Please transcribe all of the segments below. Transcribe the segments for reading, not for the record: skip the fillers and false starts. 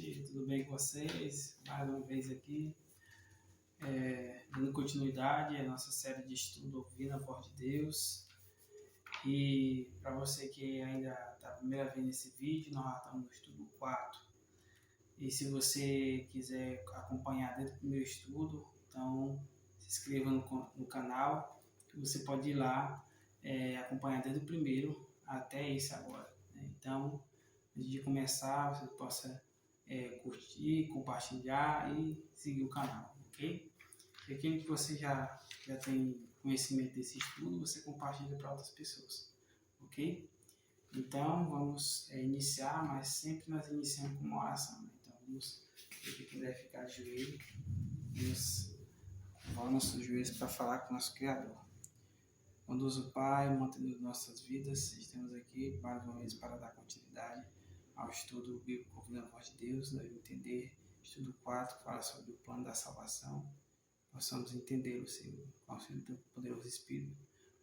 noite, tudo bem com vocês? Mais uma vez aqui, dando continuidade à nossa série de estudo Ouvindo a Voz de Deus. E para você que ainda está a primeira vez nesse vídeo, nós já estamos no estudo 4. E se você quiser acompanhar dentro do meu estudo, então se inscreva no canal, que você pode ir lá acompanhar desde o primeiro até esse agora. Né? Então, antes de começar, você possa curtir, compartilhar e seguir o canal, ok? E aquilo que você já tem conhecimento desse estudo, você compartilha para outras pessoas, ok? Então, vamos iniciar, mas sempre nós iniciamos com uma oração. Né? Então, vamos, quem quiser ficar de joelho, vamos curvar nossos joelhos para falar com o nosso Criador. Bondoso Pai, mantendo nossas vidas, estamos aqui mais uma vez para dar continuidade ao estudo bíblico Ouvindo a Voz de Deus, nós vamos entender, estudo 4, que fala sobre o plano da salvação, possamos entendê-lo, Senhor, com o auxílio do poderoso Espírito,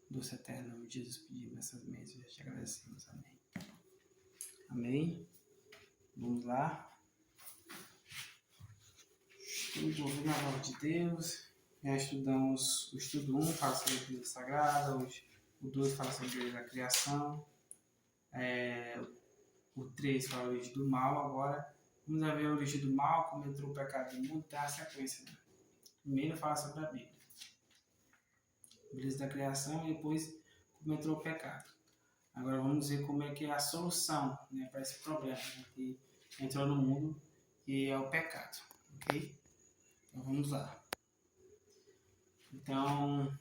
doce eterno, em nome de Jesus, pedimos nessas mãos e te agradecemos, amém. Amém. Vamos lá. Estudo Ouvindo a Voz de Deus. Já estudamos o estudo 1, fala sobre a Bíblia Sagrada, o 2 fala sobre a Bíblia da Criação, o 3 fala a origem do mal. Agora vamos ver a origem do mal, como entrou o pecado no mundo, tá a sequência. Né? Primeiro fala sobre a Bíblia, a Bíblia da Criação, e depois como entrou o pecado. Agora vamos ver como é que é a solução, né, para esse problema, né, que entrou no mundo, que é o pecado, ok? Então vamos lá. Então,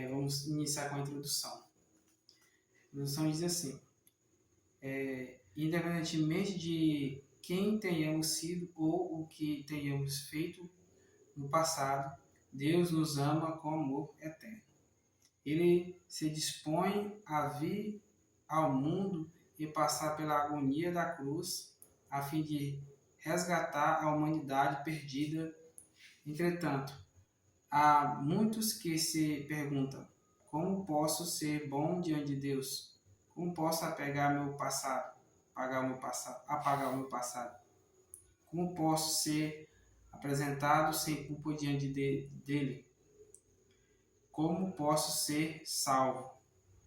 vamos iniciar com a introdução. A introdução diz assim: independentemente de quem tenhamos sido ou o que tenhamos feito no passado, Deus nos ama com amor eterno. Ele se dispõe a vir ao mundo e passar pela agonia da cruz, a fim de resgatar a humanidade perdida. Entretanto, há muitos que se perguntam: como posso ser bom diante de Deus? Como posso apagar o meu passado? Como posso ser apresentado sem culpa diante dele? Como posso ser salvo?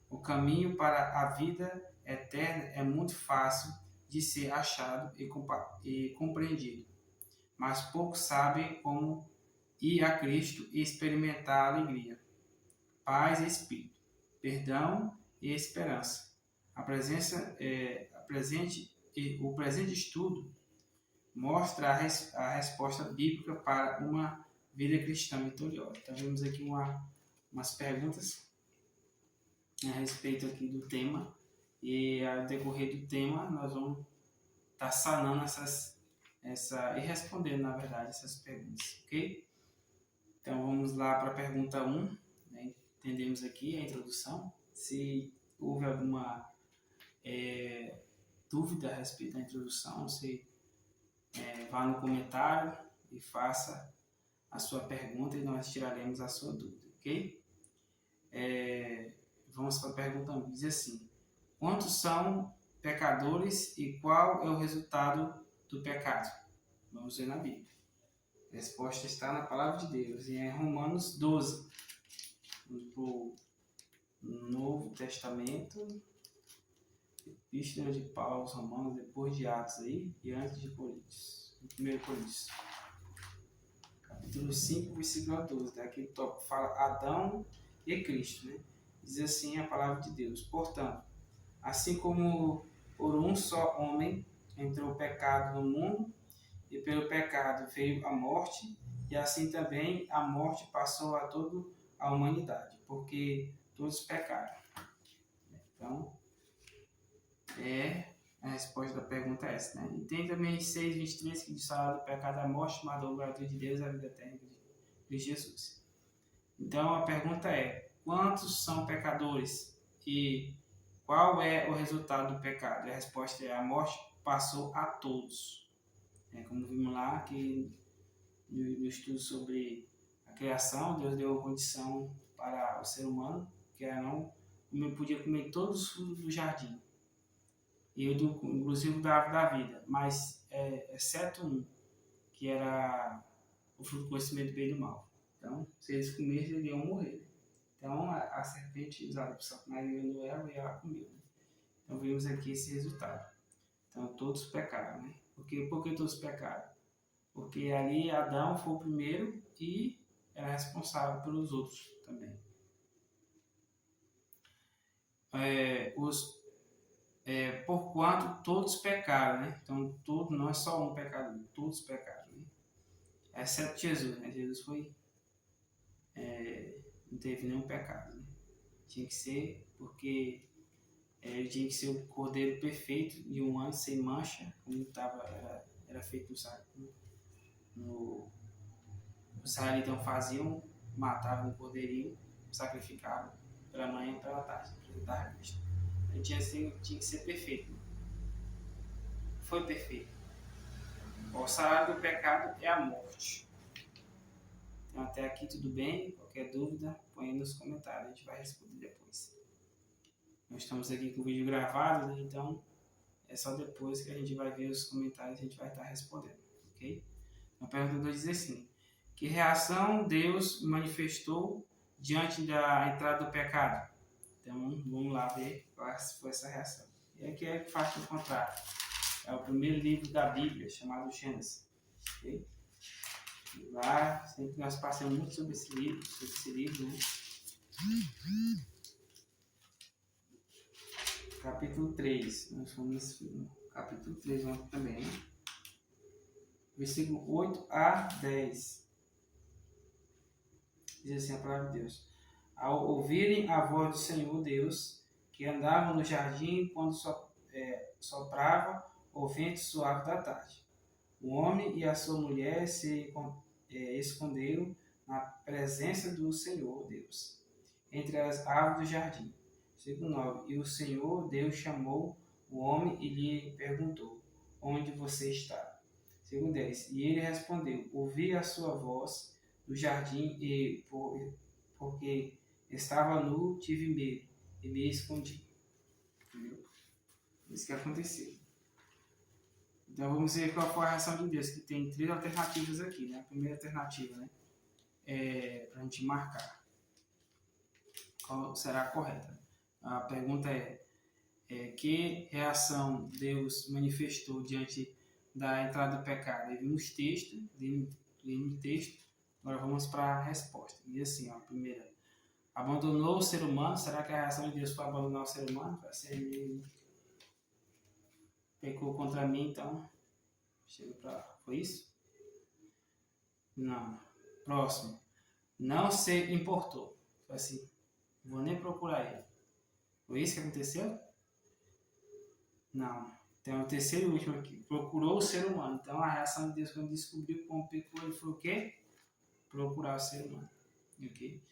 O caminho para a vida eterna é muito fácil de ser achado e compreendido, mas poucos sabem como ir a Cristo e experimentar a alegria, paz e espírito, perdão e esperança. O presente estudo mostra a resposta bíblica para uma vida cristã vitoriosa. Então, vemos aqui umas perguntas a respeito aqui do tema, e ao decorrer do tema nós vamos estar sanando e respondendo, na verdade, essas perguntas, ok? Então vamos lá para a pergunta 1, né? Entendemos aqui a introdução. Se houve alguma dúvida a respeito da introdução, você vá no comentário e faça a sua pergunta e nós tiraremos a sua dúvida, ok? Vamos para a pergunta 1, diz assim: quantos são pecadores e qual é o resultado do pecado? Vamos ver na Bíblia. A resposta está na Palavra de Deus, e é em Romanos 12. Vamos para o Novo Testamento, Epístola de Paulo aos Romanos, depois de Atos aí, e antes de Coríntios, 1 Coríntios. Capítulo 5, versículo 12, daquele tópico fala Adão e Cristo, né? Diz assim a Palavra de Deus: portanto, assim como por um só homem entrou o pecado no mundo, e pelo pecado veio a morte, e assim também a morte passou a toda a humanidade, porque todos pecaram. Então, a resposta da pergunta é essa, né? E tem também 6:23 que diz do pecado a morte, mas do gratuito de Deus a vida eterna de Jesus. Então, a pergunta é: quantos são pecadores e qual é o resultado do pecado? E a resposta é: a morte passou a todos. Como vimos lá que no estudo sobre a criação, Deus deu uma condição para o ser humano, que era não podia comer todos os frutos do jardim. e inclusive da árvore da vida, mas exceto um, que era o fruto do conhecimento do bem e do mal. Então, se eles comessem, eles iam morrer. Então, a serpente usada para Satanás enganou ela e ela comeu. Né? Então, vimos aqui esse resultado. Então, todos pecaram. Né? Por que todos pecaram? Porque ali Adão foi o primeiro e era responsável pelos outros também. Porquanto todos pecaram, né? Então, não é só um pecador, todos pecaram, né? Exceto Jesus, né? Jesus não teve nenhum pecado, né? Tinha que ser, porque ele tinha que ser o cordeiro perfeito de um ano sem mancha, como era feito os israelitas faziam, matavam um cordeirinho, sacrificavam pela manhã e pela tarde, apresentar a Cristo. Ele tinha que ser perfeito. Foi perfeito. O salário do pecado é a morte. Então, até aqui tudo bem? Qualquer dúvida, põe nos comentários, a gente vai responder depois. Nós estamos aqui com o vídeo gravado, né? Então é só depois que a gente vai ver os comentários e a gente vai estar respondendo, ok? A pergunta 2 diz assim: que reação Deus manifestou diante da entrada do pecado? Então vamos lá ver qual foi essa reação. E aqui é fácil encontrar. É o primeiro livro da Bíblia, chamado Gênesis. Okay? Lá, sempre nós passamos muito sobre esse livro, né? Capítulo 3. Nós fomos no capítulo 3 ontem também. Né? Versículo 8 a 10. Diz assim a palavra de Deus: ao ouvirem a voz do Senhor Deus, que andava no jardim quando soprava o vento suave da tarde, o homem e a sua mulher se esconderam na presença do Senhor Deus, entre as árvores do jardim. Versículo 9. E o Senhor Deus chamou o homem e lhe perguntou: onde você está? Versículo 10. E ele respondeu: ouvi a sua voz no jardim e, porque estava nu, tive medo e me escondi. Entendeu? Isso que aconteceu. Então vamos ver qual foi a reação de Deus, que tem 3 alternativas aqui, né? A primeira alternativa, né? Para a gente marcar qual será a correta. A pergunta que reação Deus manifestou diante da entrada do pecado? Aí vimos texto, agora vamos para a resposta. E assim, ó, a primeira: abandonou o ser humano. Será que a reação de Deus foi abandonar o ser humano? Vai ser ele pecou contra mim, então chega para lá. Foi isso? Não. Próximo: não se importou. Foi assim: vou nem procurar ele. Foi isso que aconteceu? Não. Então, o terceiro e último aqui: procurou o ser humano. Então, a reação de Deus quando descobriu como pecou, ele foi o quê? Procurar o ser humano. Ok?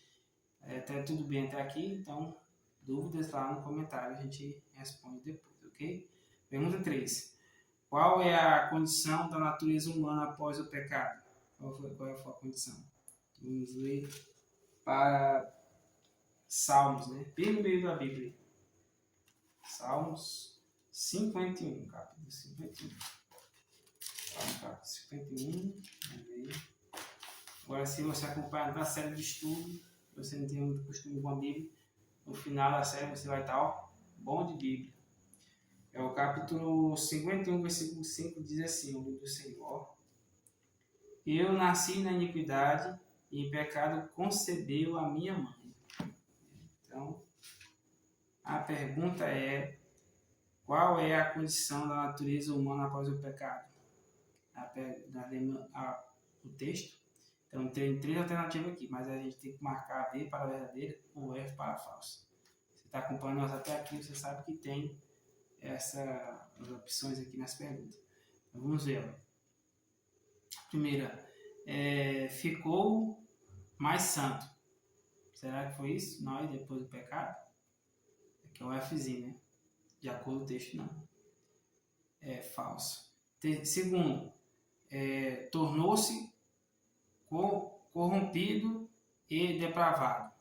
Tá tudo bem até aqui? Então, dúvidas lá no comentário, a gente responde depois, ok? Pergunta 3. Qual é a condição da natureza humana após o pecado? Qual foi a condição? Vamos ler para Salmos, né? Bem no meio da Bíblia. Salmos 51, capítulo 51. Salmo capítulo 51. Vamos ver. Agora, se você acompanhar na série de estudo, você não tem muito costume com a Bíblia, no final da série você vai estar bom de Bíblia. É o capítulo 51, versículo 5, diz assim: o livro do Senhor: eu nasci na iniquidade e em pecado concebeu a minha mãe. Então, a pergunta é: qual é a condição da natureza humana após o pecado? O texto. Então, tem 3 alternativas aqui, mas a gente tem que marcar B para a verdadeira ou F para a falsa. Você está acompanhando nós até aqui, você sabe que tem as opções aqui nas perguntas. Então, vamos ver. A primeira: ficou mais santo. Será que foi isso? Não, e depois do pecado? Aqui é o Fzinho, né? De acordo com o texto, não. É falso. Segundo, tornou-se corrompido e depravado.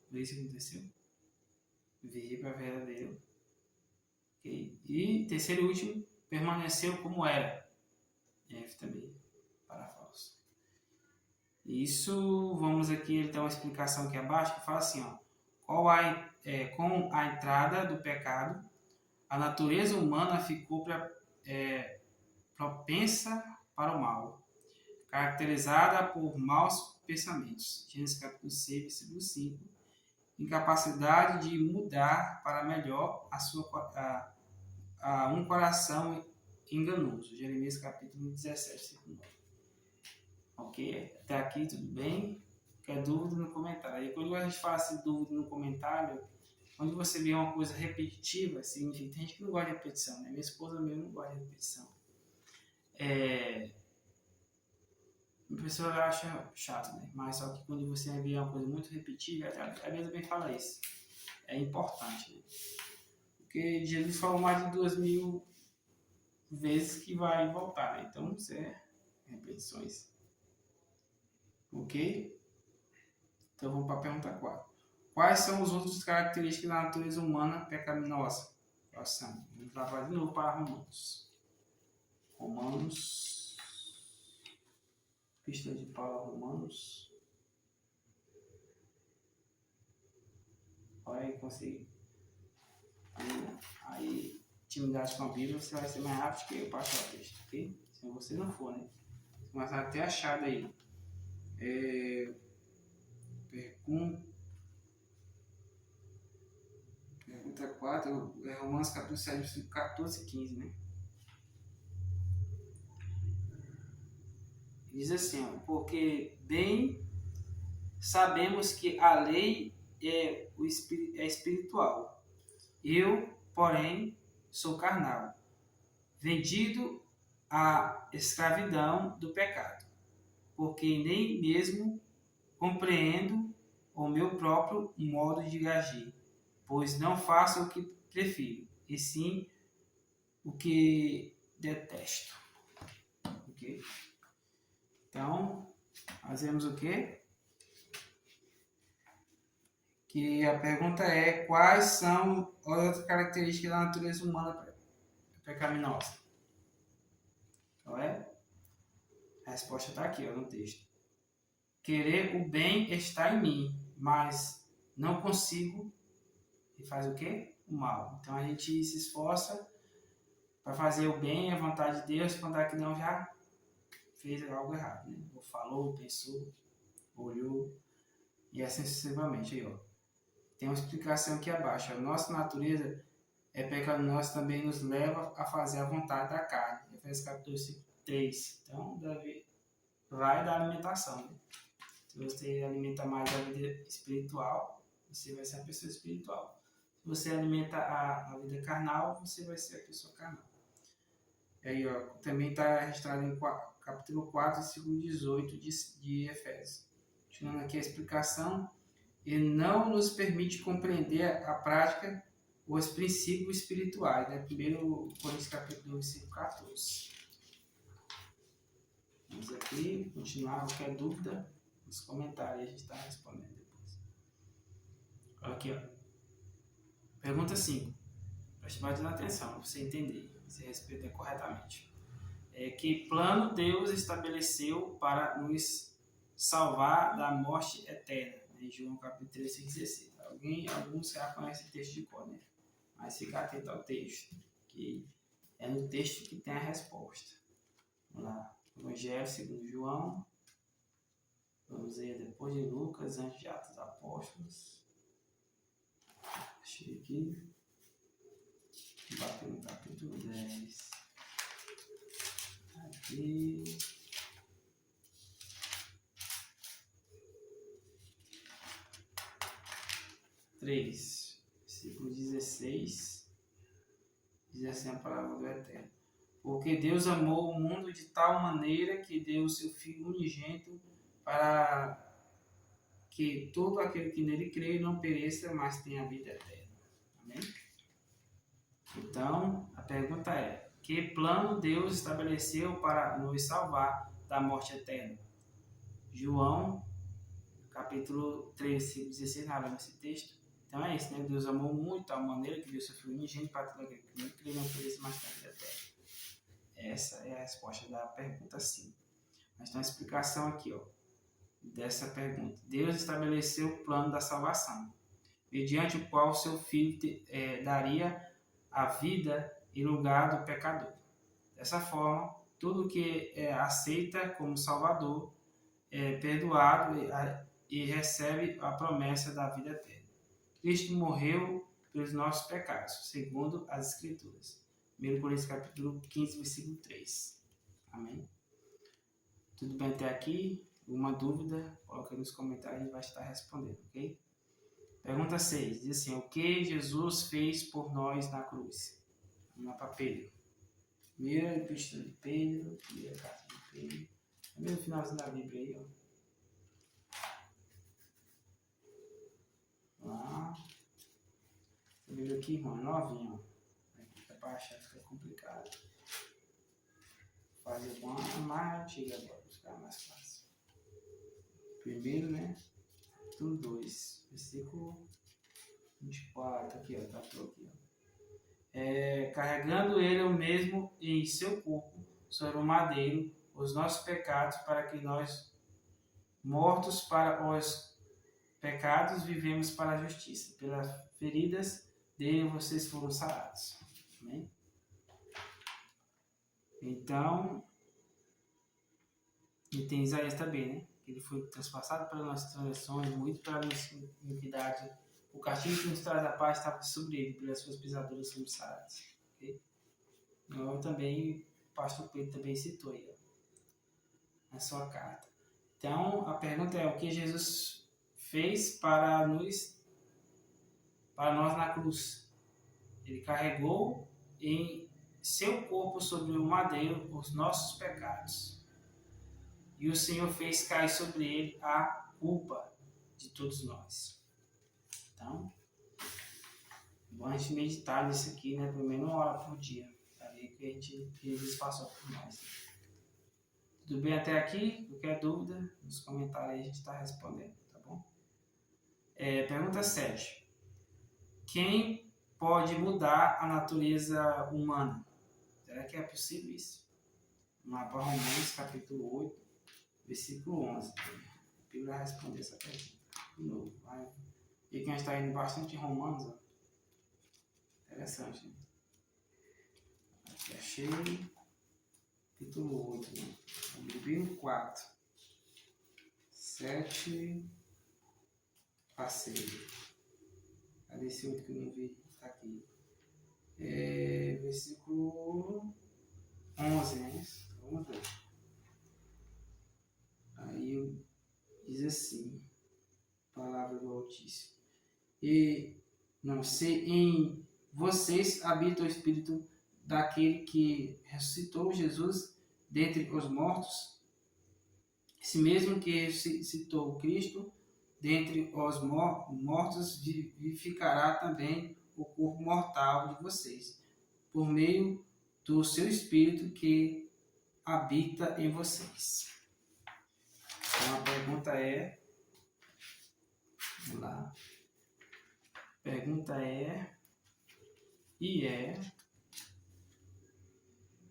Foi isso que aconteceu? Veio para verdadeiro. Okay? E terceiro e último, permaneceu como era. F também, para falso. Isso, vamos aqui, ele tem uma explicação aqui abaixo que fala assim, ó, com a entrada do pecado, a natureza humana ficou propensa para o mal, caracterizada por maus pensamentos. Gênesis capítulo 6, versículo 5. Incapacidade de mudar para melhor um coração enganoso. Jeremias capítulo 17, versículo 9. Ok? Até aqui tudo bem? Quer dúvida no comentário? E quando a gente fala assim, dúvida no comentário, quando você vê uma coisa repetitiva, significa, tem gente que não gosta de repetição, né? Minha esposa mesmo não gosta de repetição. A pessoa acha chato, né? Mas só que quando você vê uma coisa muito repetida, a Bíblia também fala isso. É importante, né? Porque Jesus falou mais de 2000 vezes que vai voltar, né? Então, isso é repetições. Ok? Então, vamos para a pergunta 4. Quais são as outras características da natureza humana pecaminosa? Vamos lavar de novo para Romanos. Epístola de Paulo a Romanos. Olha aí, consegui. Aí, intimidade com a Bíblia, você vai ser mais rápido que eu passar o texto, ok? Se você não for, né? Mas até achado aí. Pergunta 4, Romanos capítulo 7, versículo 14 e 15, né? Diz assim, ó, porque bem sabemos que a lei é espiritual. Eu, porém, sou carnal, vendido à escravidão do pecado, porque nem mesmo compreendo o meu próprio modo de agir, pois não faço o que prefiro, e sim o que detesto. Ok? Então, fazemos o quê? Que a pergunta é: quais são as outras características da natureza humana pecaminosa? Qual é? A resposta está aqui, ó, no texto. Querer o bem está em mim, mas não consigo e faz o quê? O mal. Então a gente se esforça para fazer o bem, a vontade de Deus, quando é que não já fez algo errado, né? Ou falou, pensou, olhou e assim sucessivamente. Aí, ó. Tem uma explicação aqui abaixo. A nossa natureza é pecaminosa, também nos leva a fazer a vontade da carne. Efésios capítulo 3. Então, vai da alimentação. Né? Se você alimenta mais a vida espiritual, você vai ser a pessoa espiritual. Se você alimenta a vida carnal, você vai ser a pessoa carnal. E aí, ó, também está registrado em capítulo 4, versículo 18 de Efésios. Continuando aqui a explicação, e não nos permite compreender a prática, os princípios espirituais. Né? 1 Coríntios capítulo 2, versículo 14. Vamos aqui, continuar. Qualquer dúvida, nos comentários a gente está respondendo depois. Olha aqui, ó. Pergunta 5. Preste bastante atenção para você entender, se responder corretamente. Que plano Deus estabeleceu para nos salvar da morte eterna? Em João capítulo 13, 16. Alguns já conhecem o texto de cor, né? Mas fica atento ao texto, que é no texto que tem a resposta. Vamos lá. Evangelho segundo João. Vamos ver depois de Lucas, antes de Atos dos Apóstolos. Achei aqui. Bateu no capítulo 10. Aqui. Versículo 16, diz assim a palavra do Eterno. Porque Deus amou o mundo de tal maneira que deu o seu Filho unigênito para que todo aquele que nele crê não pereça, mas tenha a vida eterna. Amém? Então, a pergunta é: que plano Deus estabeleceu para nos salvar da morte eterna? João, capítulo 13, 16, nada nesse texto. Então é isso, né? Deus amou muito, de tal maneira que Deus sofreu unigênito para todo aquele que não crê não pereça, mas tenha vida eterna. Essa é a resposta da pergunta 5. Mas tem uma explicação aqui, ó, dessa pergunta. Deus estabeleceu o plano da salvação, mediante o qual seu Filho daria a vida em lugar do pecador. Dessa forma, tudo que aceita como Salvador é perdoado e recebe a promessa da vida eterna. Cristo morreu pelos nossos pecados, segundo as Escrituras. 1 Coríntios capítulo 15, versículo 3. Amém? Tudo bem até aqui? Alguma dúvida? Coloca aí nos comentários e a gente vai estar respondendo, ok? Pergunta 6. Diz assim, o que Jesus fez por nós na cruz? Vamos lá para Pedro. Primeira epístola de Pedro, primeira carta de Pedro. Também no finalzinho da Bíblia aí, ó. Lá. Essa Bíblia aqui, irmão, é novinha, ó. Aqui para achar fica complicado. Fazer uma mais antiga agora, buscar mais fácil. Primeiro, né? Capítulo 2, versículo 24, aqui, ó, tá aqui, ó. Carregando ele o mesmo em seu corpo sobre o madeiro os nossos pecados, para que nós, mortos para os pecados, vivemos para a justiça. Pelas feridas dele vocês foram sarados. Amém? Então, e tem Isaías também, né? Ele foi transpassado pelas nossas transgressões, moído pela nossa iniquidade. O castigo que nos traz a paz estava sobre ele, pelas suas pisaduras somos sarados. Okay? Eu também, o pastor Pedro também citou aí, ó, na sua carta. Então, a pergunta é, o que Jesus fez para nós na cruz? Ele carregou em seu corpo sobre o madeiro os nossos pecados. E o Senhor fez cair sobre ele a culpa de todos nós. Então, é bom a gente meditar nisso aqui, né? Pelo menos 1 hora por dia. Para ver que Jesus passou por nós. Tudo bem até aqui? Qualquer dúvida, nos comentários aí a gente está respondendo, tá bom? Pergunta 7. Quem pode mudar a natureza humana? Será que é possível isso? Vamos lá para Romanos, capítulo 8, versículo 11. A Bíblia vai responder essa pergunta. De novo. E quem está indo bastante em Romanos, ó. Interessante, né? Aqui achei. Capítulo 8, né? Livro 4. 7. Passei. Cadê esse outro que eu não vi? Tá aqui. Versículo 11, né? Vamos ver. Aí diz assim, palavra do Altíssimo. Se em vocês habita o Espírito daquele que ressuscitou Jesus dentre os mortos, esse mesmo que ressuscitou Cristo dentre os mortos, vivificará também o corpo mortal de vocês, por meio do seu Espírito que habita em vocês. Então a pergunta é, vamos lá, pergunta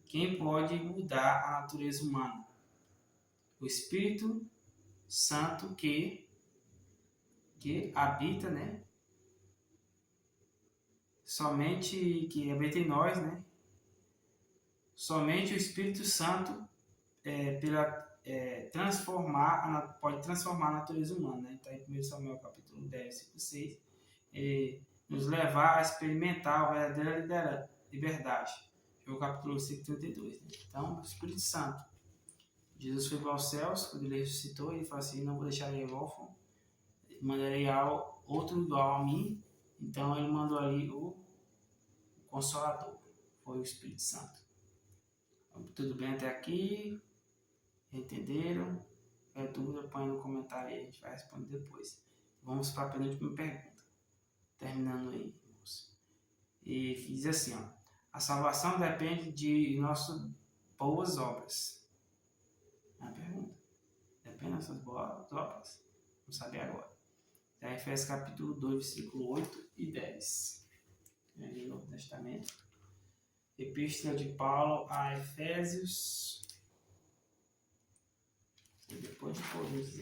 quem pode mudar a natureza humana? O Espírito Santo que habita, né? Somente que habita em nós, né? Somente o Espírito Santo pode transformar a natureza humana, né? Então, em 1 Samuel capítulo 10, versículo 6, nos levar a experimentar a verdadeira liberdade. O capítulo 32. Né? Então, o Espírito Santo. Jesus foi para os céus, quando ele ressuscitou, ele falou assim, não vou deixar ele órfão, mandarei outro igual a mim. Então, ele mandou ali o Consolador, foi o Espírito Santo. Tudo bem até aqui? Entenderam? Qualquer dúvida, põe no comentário aí, a gente vai responder depois. Vamos para a penúltima pergunta. Terminando aí, irmãos. E diz assim, ó. A salvação depende de nossas boas obras. É uma pergunta. Depende das nossas boas obras? Vamos saber agora. Então, Efésios capítulo 2, versículo 8 e 10. No Novo Testamento. Epístola de Paulo a Efésios. E depois de Coríntios,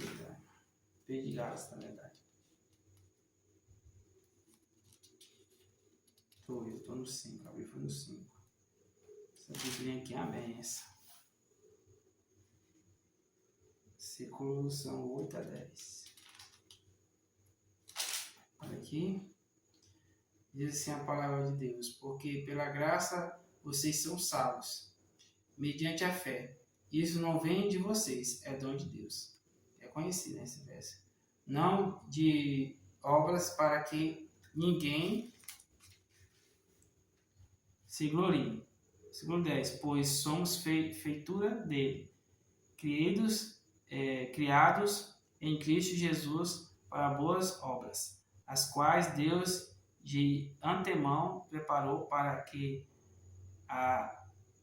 de Gálatas, na verdade. Eu estou no 5, abri foi no 5. Essa Bíblia aqui é a benção. Versículos são 8 a 10. Olha aqui. Diz assim a palavra de Deus: porque pela graça vocês são salvos, mediante a fé. Isso não vem de vocês, é dom de Deus. É conhecido esse verso. Não de obras para que ninguém se glorie. Versículo 10. Pois somos feitura dele, criados em Cristo Jesus para boas obras, as quais Deus de antemão preparou para que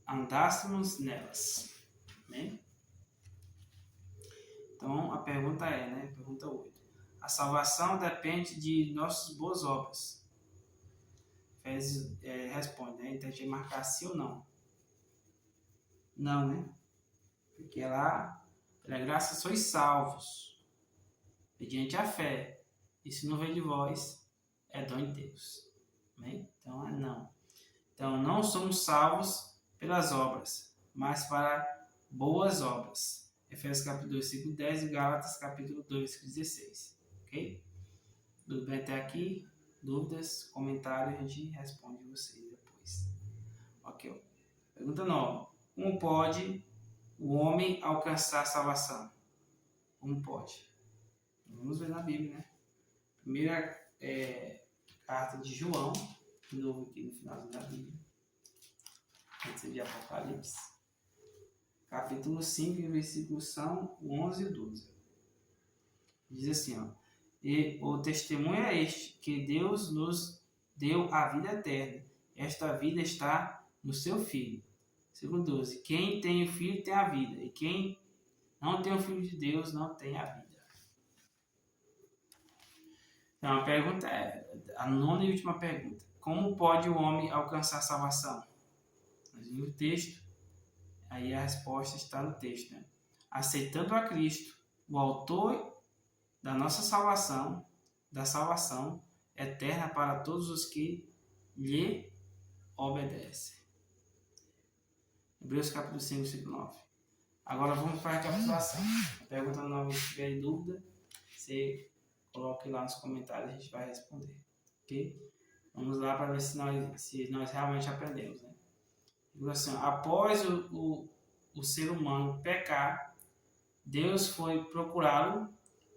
andássemos nelas. Amém? Então, a pergunta é, Pergunta 8. A salvação depende de nossas boas obras. Efésios responde, Então, a gente vai marcar sim ou não. Não, né? Porque lá, pela graça sois salvos, mediante a fé. Isso não vem de vós, é dom de Deus. Amém? Então, é não. Então, não somos salvos pelas obras, mas para boas obras. Efésios capítulo 2, versículo 10 e Gálatas capítulo 2, versículo 16. Ok? Tudo bem até aqui? Dúvidas, comentários, a gente responde vocês depois. Ok. Pergunta 9. Como pode o homem alcançar a salvação? Como pode? Vamos ver na Bíblia, né? Primeira carta de João, de novo aqui no finalzinho da Bíblia, antes de Apocalipse, capítulo 5, versículos são 11 e 12. Diz assim, e o testemunho é este, que Deus nos deu a vida eterna. Esta vida está no seu Filho. Versículo 12. Quem tem o Filho tem a vida, e quem não tem o Filho de Deus não tem a vida. Então, a pergunta a nona e última pergunta. Como pode o homem alcançar a salvação? Nós vimos o texto, aí a resposta está no texto, né? Aceitando a Cristo, o autor da nossa salvação, da salvação eterna para todos os que lhe obedecem. Hebreus capítulo 5, versículo 9. Agora vamos para a recapitulação. A pergunta 9, se tiver dúvida, você coloque lá nos comentários e a gente vai responder. Ok? Vamos lá para ver se nós realmente aprendemos, né? Assim, após o ser humano pecar, Deus foi procurá-lo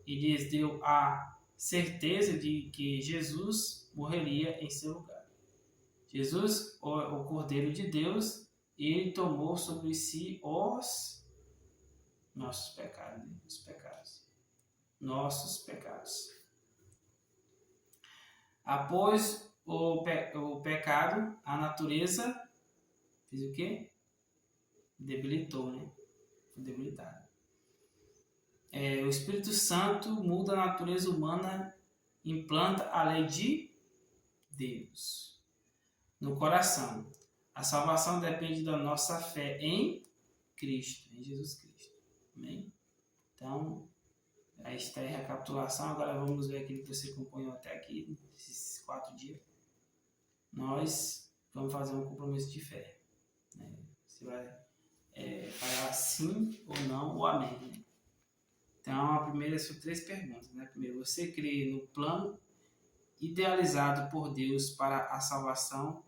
e lhes deu a certeza de que Jesus morreria em seu lugar. Jesus, o Cordeiro de Deus, ele tomou sobre si os nossos pecados, né? Os pecados. Nossos pecados. Após o pecado, a natureza fez o quê? Debilitou, né? Foi debilitada. O Espírito Santo muda a natureza humana, implanta a lei de Deus no coração. A salvação depende da nossa fé em Cristo, em Jesus Cristo. Amém? Então, aí está a recapitulação. Agora vamos ver aquilo que você acompanhou até aqui, esses 4 dias. Nós vamos fazer um compromisso de fé. Né? Você vai falar sim ou não ou amém. Né? Então, a primeira são 3 perguntas. Né? Primeiro, você crê no plano idealizado por Deus para a salvação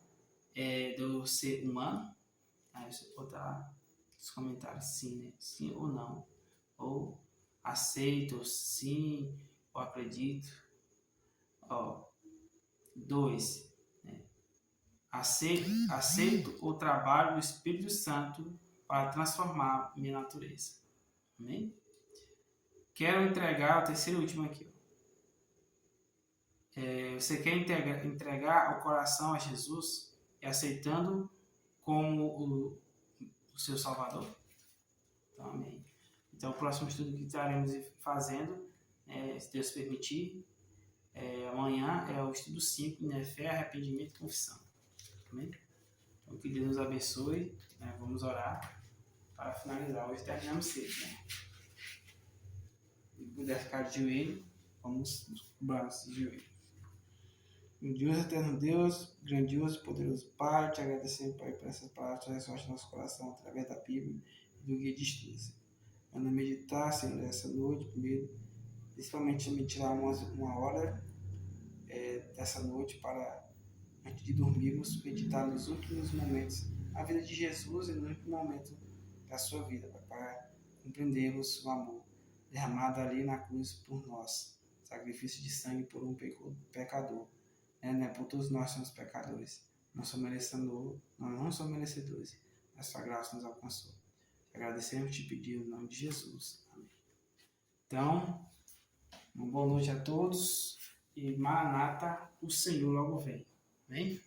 do ser humano? Aí você pode botar nos comentários sim, né? Sim ou não. Ou aceito, sim, ou acredito. 2. Aceito o trabalho do Espírito Santo para transformar minha natureza. Amém? Quero entregar o terceiro e último aqui. Você quer entregar o coração a Jesus e aceitando como o seu Salvador? Então, amém. Então, o próximo estudo que estaremos fazendo, se Deus permitir, Amanhã é o estudo 5, né? Fé, arrependimento e confissão. Amém? Então, que Deus nos abençoe. Né? Vamos orar para finalizar. Hoje terminamos cedo. Né? Se puder ficar de joelho, vamos nos braços de joelho. Deus, eterno Deus, grandioso e poderoso Pai, te agradecemos, Pai, por essas palavras que ressortem no nosso coração através da Bíblia e do guia de estudos. Vamos meditar, Senhor, essa noite, primeiro, principalmente me tirar uma hora dessa noite para, antes de dormirmos, meditar nos últimos momentos da vida de Jesus e no último momento da sua vida, Pai, para compreendermos o amor derramado ali na cruz por nós, sacrifício de sangue por um pecador. Né? Por todos nós somos pecadores, nós não somos merecedores, mas sua graça nos alcançou. Te agradecemos e te pedimos em nome de Jesus. Amém. Então, uma boa noite a todos e Maranata, o Senhor logo vem. Amém?